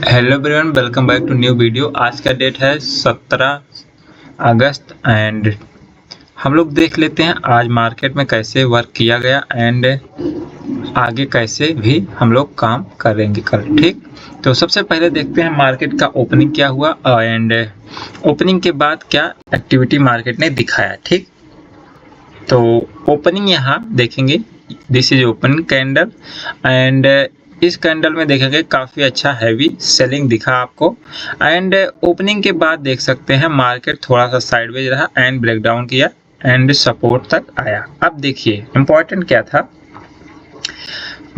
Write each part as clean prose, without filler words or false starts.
Hello everyone, welcome back to new video. आज का date है 17 अगस्त एंड हम लोग देख लेते हैं आज मार्केट में कैसे वर्क किया गया एंड आगे कैसे भी हम लोग काम करेंगे कल। ठीक, तो सबसे पहले देखते हैं मार्केट का ओपनिंग क्या हुआ एंड ओपनिंग के बाद क्या एक्टिविटी मार्केट ने दिखाया। ठीक, तो ओपनिंग यहाँ देखेंगे, this is opening candle and इस कैंडल में देखेंगे काफ़ी अच्छा हैवी सेलिंग दिखा आपको एंड ओपनिंग के बाद देख सकते हैं मार्केट थोड़ा सा साइडवेज रहा एंड ब्रेकडाउन किया एंड सपोर्ट तक आया। अब देखिए इम्पोर्टेंट क्या था,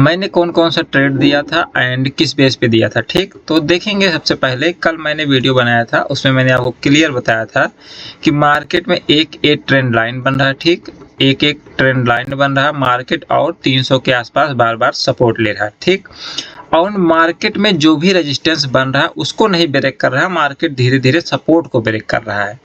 मैंने कौन कौन सा ट्रेड दिया था एंड किस बेस पे दिया था। ठीक, तो देखेंगे सबसे पहले कल मैंने वीडियो बनाया था, उसमें मैंने आपको क्लियर बताया था कि मार्केट में एक ट्रेंड लाइन बन रहा है। ठीक, एक ट्रेंड लाइन बन रहा है मार्केट और 300 के आसपास बार बार सपोर्ट ले रहा है। ठीक, और मार्केट में जो भी रेजिस्टेंस बन रहा है उसको नहीं ब्रेक कर रहा है, मार्केट धीरे धीरे सपोर्ट को ब्रेक कर रहा है।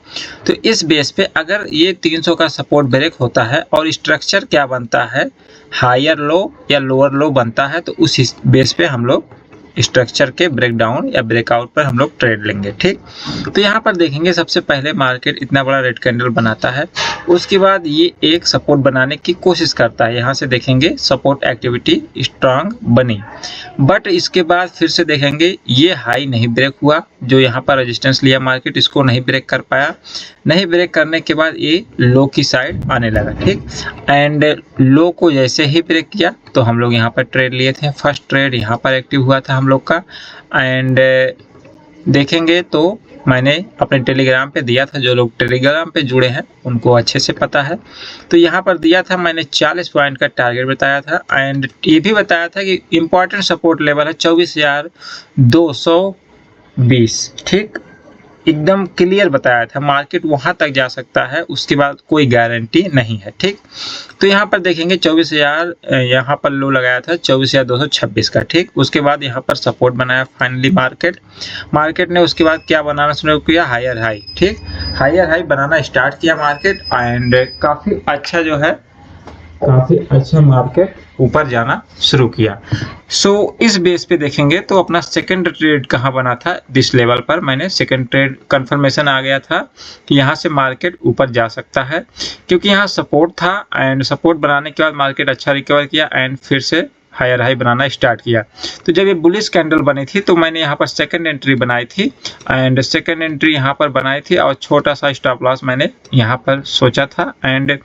तो इस बेस पे अगर ये 300 का सपोर्ट ब्रेक होता है और स्ट्रक्चर क्या बनता है, हायर लो या लोअर लो बनता है, तो उस बेस पे हम लोग स्ट्रक्चर के ब्रेकडाउन या ब्रेकआउट पर हम लोग ट्रेड लेंगे। ठीक, तो यहाँ पर देखेंगे सबसे पहले मार्केट इतना बड़ा रेड कैंडल बनाता है, उसके बाद ये एक सपोर्ट बनाने की कोशिश करता है। यहाँ से देखेंगे सपोर्ट एक्टिविटी स्ट्रांग बनी, बट इसके बाद फिर से देखेंगे ये हाई नहीं ब्रेक हुआ, जो यहाँ पर रेजिस्टेंस लिया मार्केट इसको नहीं ब्रेक कर पाया। नहीं ब्रेक करने के बाद ये लो की साइड आने लगा। ठीक, एंड लो को जैसे ही ब्रेक किया तो हम लोग यहाँ पर ट्रेड लिए थे। फर्स्ट ट्रेड यहाँ पर एक्टिव हुआ था हम लोग का एंड देखेंगे तो मैंने अपने टेलीग्राम पे दिया था, जो लोग टेलीग्राम पे जुड़े हैं उनको अच्छे से पता है। तो यहाँ पर दिया था मैंने 40 पॉइंट का टारगेट बताया था एंड ये भी बताया था कि इम्पॉर्टेंट सपोर्ट लेवल है 24,220। ठीक, एकदम क्लियर बताया था, मार्केट वहां तक जा सकता है, उसके बाद कोई गारंटी नहीं है। ठीक, तो यहाँ पर देखेंगे 24,000 यहाँ पर लो लगाया था 24,226 का। ठीक, उसके बाद यहाँ पर सपोर्ट बनाया फाइनली मार्केट ने उसके बाद क्या बनाना शुरू किया, हायर हाई। ठीक, हायर हाई बनाना स्टार्ट किया मार्केट एंड काफ़ी अच्छा मार्केट ऊपर जाना शुरू किया। इस बेस पे देखेंगे तो अपना सेकंड ट्रेड कहाँ बना था, दिस लेवल पर मैंने सेकंड ट्रेड कंफर्मेशन आ गया था कि यहाँ से मार्केट ऊपर जा सकता है, क्योंकि यहाँ सपोर्ट था एंड सपोर्ट बनाने के बाद मार्केट अच्छा रिकवर किया एंड फिर से हायर हाई बनाना स्टार्ट किया। तो जब ये बुलिश कैंडल बनी थी तो मैंने यहाँ पर सेकंड एंट्री बनाई थी एंड सेकंड एंट्री यहाँ पर बनाई थी और छोटा सा स्टॉप लॉस मैंने यहाँ पर सोचा था एंड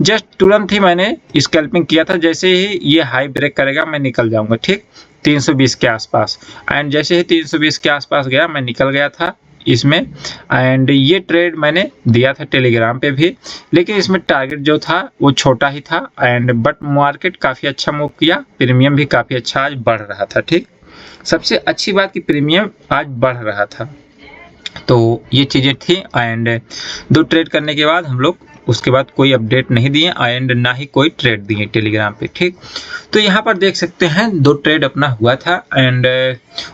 जस्ट तुरंत ही मैंने स्कैल्पिंग किया था। जैसे ही ये हाई ब्रेक करेगा मैं निकल जाऊंगा। ठीक, 320 के आसपास एंड जैसे ही 320 के आसपास गया मैं निकल गया था इसमें एंड ये ट्रेड मैंने दिया था टेलीग्राम पे भी, लेकिन इसमें टारगेट जो था वो छोटा ही था एंड बट मार्केट काफ़ी अच्छा मूव किया, प्रीमियम भी काफ़ी अच्छा आज बढ़ रहा था। ठीक, सबसे अच्छी बात कि प्रीमियम आज बढ़ रहा था। तो ये चीज़ें थी एंड दो ट्रेड करने के बाद हम लोग उसके बाद कोई अपडेट नहीं दिए एंड ना ही कोई ट्रेड दिए टेलीग्राम पे। ठीक, तो यहाँ पर देख सकते हैं दो ट्रेड अपना हुआ था एंड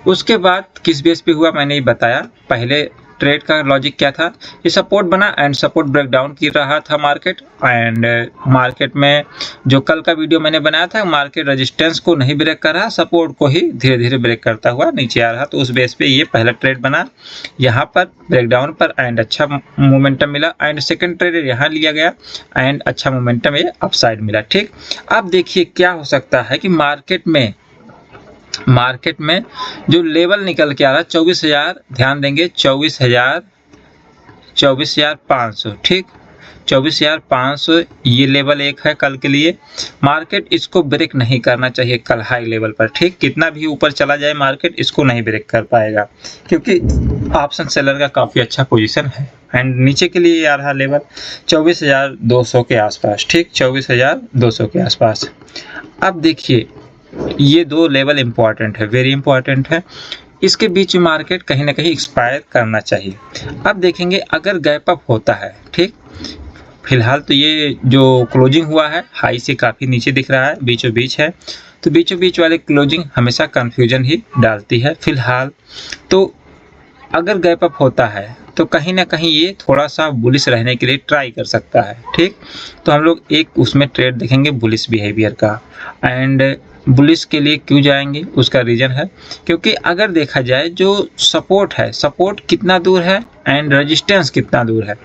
उसके बाद किस बेस पे हुआ मैंने ये बताया। पहले ट्रेड का लॉजिक क्या था, ये सपोर्ट बना एंड सपोर्ट ब्रेकडाउन कर रहा था मार्केट एंड मार्केट में जो कल का वीडियो मैंने बनाया था मार्केट रेजिस्टेंस को नहीं ब्रेक कर रहा, सपोर्ट को ही धीरे धीरे ब्रेक करता हुआ नीचे आ रहा। तो उस बेस पे ये पहला ट्रेड बना यहाँ पर ब्रेकडाउन पर एंड अच्छा मोमेंटम मिला एंड सेकंड ट्रेड यहाँ लिया गया एंड अच्छा मोमेंटम ये अपसाइड मिला। ठीक, अब देखिए क्या हो सकता है कि मार्केट में जो लेवल निकल के आ रहा है 24,000, ध्यान देंगे 24,500। ठीक, 24,500 ये लेवल एक है कल के लिए, मार्केट इसको ब्रेक नहीं करना चाहिए कल हाई लेवल पर। ठीक, कितना भी ऊपर चला जाए मार्केट इसको नहीं ब्रेक कर पाएगा, क्योंकि ऑप्शन सेलर का काफ़ी अच्छा पोजीशन है एंड नीचे के लिए आ रहा लेवल 24,200 के आसपास। ठीक, 24,200 के आसपास। अब देखिए ये दो लेवल इंपॉर्टेंट है, वेरी इंपॉर्टेंट है, इसके बीच में मार्केट कहीं ना कहीं एक्सपायर करना चाहिए। अब देखेंगे अगर गैप अप होता है। ठीक, फिलहाल तो ये जो क्लोजिंग हुआ है हाई से काफ़ी नीचे दिख रहा है, बीचों बीच है, तो बीचों बीच वाले क्लोजिंग हमेशा कंफ्यूजन ही डालती है फिलहाल। तो अगर गैप अप होता है तो कहीं ना कहीं ये थोड़ा सा बुलिश रहने के लिए ट्राई कर सकता है। ठीक, तो हम लोग एक उसमें ट्रेड देखेंगे बुलिश बिहेवियर का एंड बुलिश के लिए क्यों जाएंगे, उसका रीज़न है क्योंकि अगर देखा जाए जो सपोर्ट है, सपोर्ट कितना दूर है एंड रेजिस्टेंस कितना दूर है।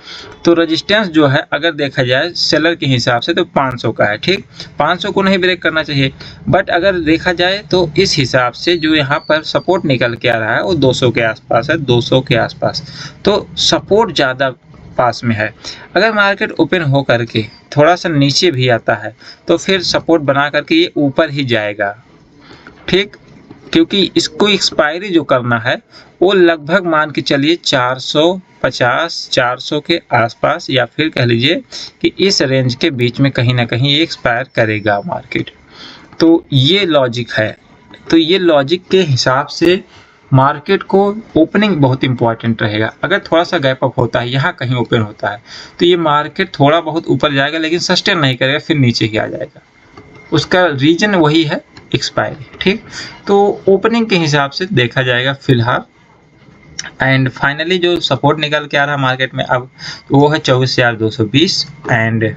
तो रेजिस्टेंस जो है अगर देखा जाए सेलर के हिसाब से तो 500 का है, ठीक, 500 को नहीं ब्रेक करना चाहिए। बट अगर देखा जाए तो इस हिसाब से जो यहाँ पर सपोर्ट निकल के आ रहा है वो 200 के आसपास है, 200 के आसपास, तो सपोर्ट ज़्यादा पास में है। अगर मार्केट ओपन हो करके थोड़ा सा नीचे भी आता है तो फिर सपोर्ट बना करके ये ऊपर ही जाएगा, ठीक, क्योंकि इसको एक्सपायरी जो करना है वो लगभग मान के चलिए 450 400 के आसपास, या फिर कह लीजिए कि इस रेंज के बीच में कहीं ना कहीं एक्सपायर करेगा मार्केट। तो ये लॉजिक है। तो ये लॉजिक के हिसाब से मार्केट को ओपनिंग बहुत इंपॉर्टेंट रहेगा। अगर थोड़ा सा गैप अप होता है, यहाँ कहीं ओपन होता है, तो ये मार्केट थोड़ा बहुत ऊपर जाएगा लेकिन सस्टेन नहीं करेगा, फिर नीचे ही आ जाएगा। उसका रीजन वही है, एक्सपायरी, ठीक। तो ओपनिंग के हिसाब से देखा जाएगा फिलहाल। एंड फाइनली जो सपोर्ट निकल के आ रहा है मार्केट में अब वो है 24,220 एंड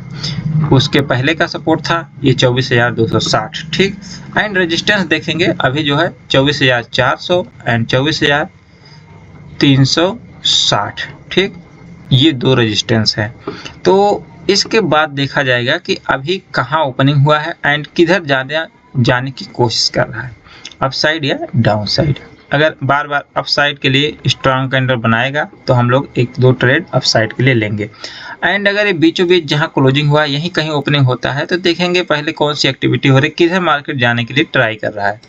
उसके पहले का सपोर्ट था ये 24,260, ठीक। एंड रेजिस्टेंस देखेंगे अभी जो है 24,400 एंड 24,360, ठीक, ये दो रेजिस्टेंस है। तो इसके बाद देखा जाएगा कि अभी कहाँ ओपनिंग हुआ है एंड किधर जाने की कोशिश कर रहा है, अप साइड या डाउन साइड। अगर बार बार अप साइड के लिए स्ट्रॉन्ग कैंडल बनाएगा तो हम लोग 1-2 ट्रेड अप साइड के लिए लेंगे। एंड अगर ये बीचों बीच जहाँ क्लोजिंग हुआ यहीं कहीं ओपनिंग होता है तो देखेंगे पहले कौन सी एक्टिविटी हो रही है, किधर मार्केट जाने के लिए ट्राई कर रहा है।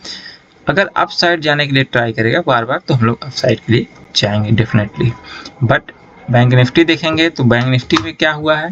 अगर अप साइड जाने के लिए ट्राई करेगा बार बार तो हम लोग अप साइड के लिए जाएंगे डेफिनेटली। बट बैंक निफ्टी देखेंगे तो बैंक निफ्टी में क्या हुआ है,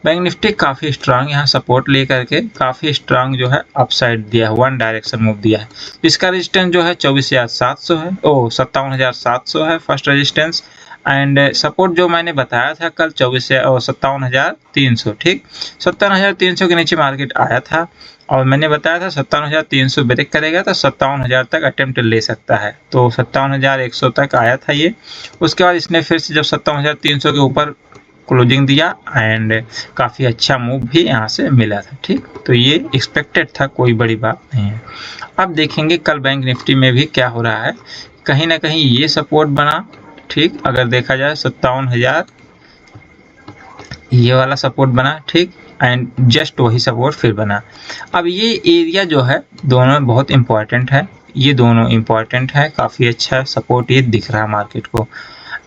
बैंक निफ्टी काफ़ी स्ट्रांग यहाँ सपोर्ट ले करके काफ़ी स्ट्रांग जो है अपसाइड दिया है, वन डायरेक्शन मूव दिया है। इसका रेजिस्टेंस जो है 24,700 है, 57,700 है फर्स्ट रेजिस्टेंस। एंड सपोर्ट जो मैंने बताया था कल 57,300, ठीक, 57,300 के नीचे मार्केट आया था और मैंने बताया था 57,300 ब्रेक करेगा तो 57,000 तक अटेम्प्ट ले सकता है। तो 57,100 तक आया था ये। उसके बाद इसने फिर से जब 57,300 के ऊपर क्लोजिंग दिया एंड काफ़ी अच्छा मूव भी यहाँ से मिला था, ठीक। तो ये एक्सपेक्टेड था, कोई बड़ी बात नहीं है। अब देखेंगे कल बैंक निफ्टी में भी क्या हो रहा है, कहीं ना कहीं ये सपोर्ट बना, ठीक, अगर देखा जाए 57,000 ये वाला सपोर्ट बना, ठीक, एंड जस्ट वही सपोर्ट फिर बना। अब ये एरिया जो है दोनों बहुत इंपॉर्टेंट है, ये दोनों इंपॉर्टेंट है, काफ़ी अच्छा सपोर्ट ये दिख रहा है मार्केट को।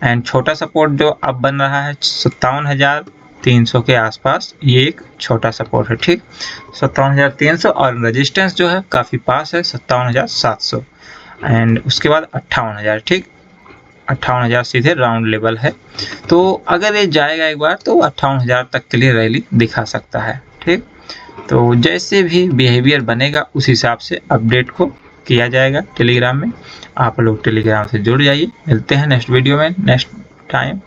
एंड छोटा सपोर्ट जो अब बन रहा है 57,300 के आसपास, ये एक छोटा सपोर्ट है, ठीक, 57,300 और रेजिस्टेंस जो है काफ़ी पास है 57,700 एंड उसके बाद 58,000, ठीक, 58,000 सीधे राउंड लेवल है। तो अगर ये जाएगा एक बार तो 58,000 तक के लिए रैली दिखा सकता है, ठीक। तो जैसे भी बिहेवियर बनेगा उस हिसाब से अपडेट को किया जाएगा टेलीग्राम में। आप लोग टेलीग्राम से जुड़ जाइए। मिलते हैं नेक्स्ट वीडियो में नेक्स्ट टाइम।